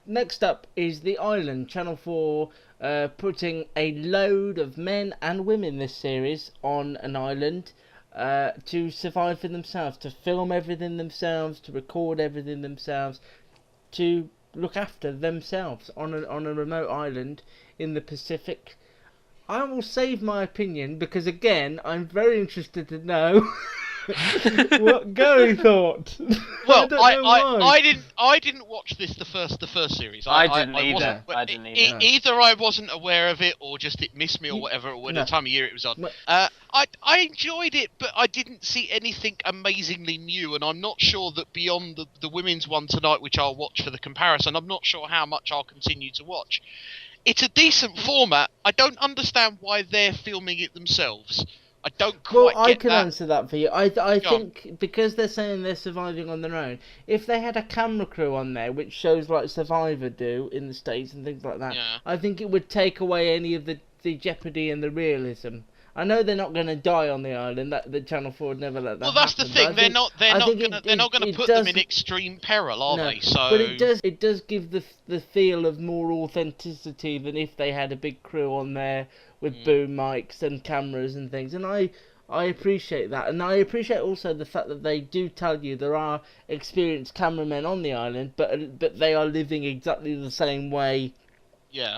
next up is The Island, Channel 4, putting a load of men and women this series on an island to survive for themselves, to film everything themselves, to record everything themselves, to look after themselves on a remote island in the Pacific. I will save my opinion because, again, I'm very interested to know what Gary thought. Well, I didn't watch the first series. I didn't either. Either I wasn't aware of it, or just it missed me, or whatever. Or the time of year it was on. I enjoyed it, but I didn't see anything amazingly new, and I'm not sure that beyond the women's one tonight, which I'll watch for the comparison, I'm not sure how much I'll continue to watch. It's a decent format. I don't understand why they're filming it themselves. I don't quite I get can that. answer that for you. I think because they're saying they're surviving on their own, if they had a camera crew on there, which shows like Survivor do in the States and things like that, I think it would take away any of the jeopardy and the realism. I know they're not going to die on the island. That the Channel 4 would never let that. Well, that's happen, the thing. They're not going to put them in extreme peril, are they? So, but it does give the feel of more authenticity than if they had a big crew on there with boom mics and cameras and things. And I appreciate that, and I appreciate also the fact that they do tell you there are experienced cameramen on the island, but they are living exactly the same way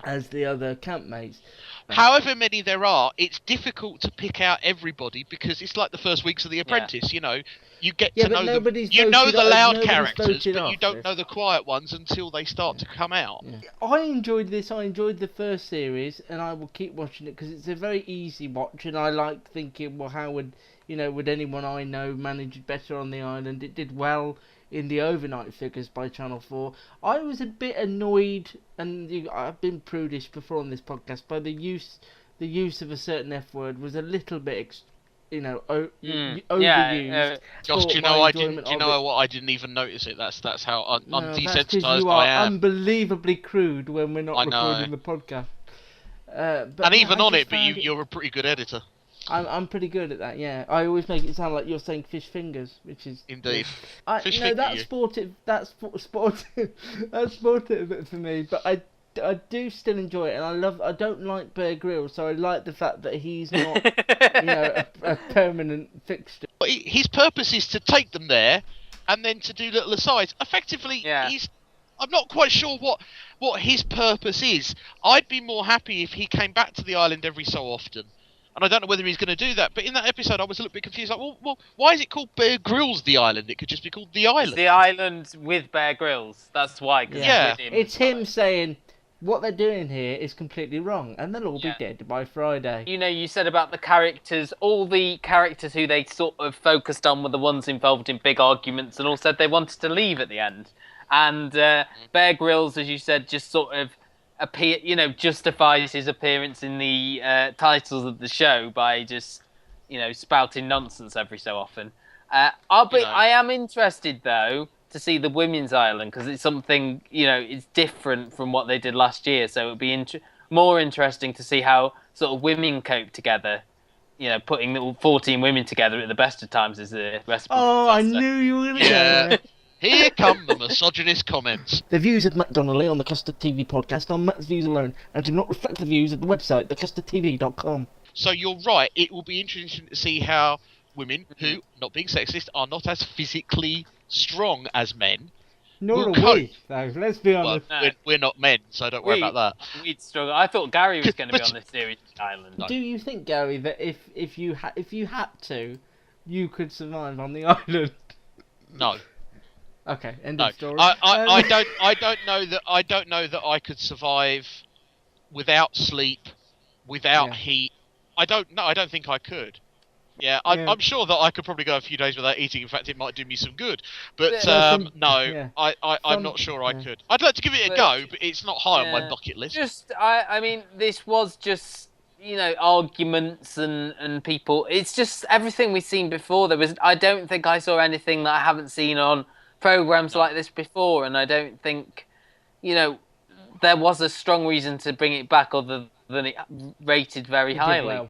as the other campmates. However many there are, it's difficult to pick out everybody because it's like the first weeks of The Apprentice. You know, you get to know them. You know the loud characters, but you don't know the quiet ones until they start to come out. I enjoyed this. I enjoyed the first series, and I will keep watching it because it's a very easy watch, and I like thinking, well, how would anyone I know manage better on the island? It did well in the overnight figures by Channel 4. I was a bit annoyed, and I've been prudish before on this podcast, by the use of a certain F word was a little bit, overused. Josh, do you know I didn't even notice it. That's how desensitized I am. Unbelievably crude when we're not recording the podcast. And even on it, but you're a pretty good editor. I'm pretty good at that, yeah. I always make it sound like you're saying fish fingers, which is... Indeed. That's sportive a bit for me, but I do still enjoy it, and I don't like Bear Grylls, so I like the fact that he's not, a permanent fixture. His purpose is to take them there, and then to do little asides. Effectively, I'm not quite sure what his purpose is. I'd be more happy if he came back to the island every so often. And I don't know whether he's going to do that, but in that episode I was a little bit confused. Like, well, why is it called Bear Grylls The Island? It could just be called The Island. It's The Island with Bear Grylls. That's why. It's him saying what they're doing here is completely wrong, and they'll all be dead by Friday. You said about the characters. All the characters who they sort of focused on were the ones involved in big arguments, and all said they wanted to leave at the end. And Bear Grylls, as you said, just sort of justifies his appearance in the titles of the show by just, spouting nonsense every so often. I am interested, though, to see the women's island, because it's something, it's different from what they did last year. So it would be more interesting to see how sort of women cope together. Putting the 14 women together at the best of times is the recipe. Oh, I knew you were going to go there. Here come the misogynist comments. The views of Matt Donnelly on the Custard TV podcast are Matt's views alone and do not reflect the views of the website, thecustardtv.com. So you're right, it will be interesting to see how women who, not being sexist, are not as physically strong as men. Nor are we, though, let's be honest. Well, we're not men, so don't worry about that. We'd struggle. I thought Gary was going to be on this series island. Do you think, Gary, that if you had to, you could survive on the island? No. Okay, end of story. I don't know that I could survive without sleep, without heat. I don't think I could. I'm sure that I could probably go a few days without eating. In fact, it might do me some good. But I'm not sure I could. I'd like to give it a go, but it's not high on my bucket list. This was just arguments and people. It's just everything we've seen before. I don't think I saw anything that I haven't seen on programs like this before, and I don't think there was a strong reason to bring it back other than it rated very highly.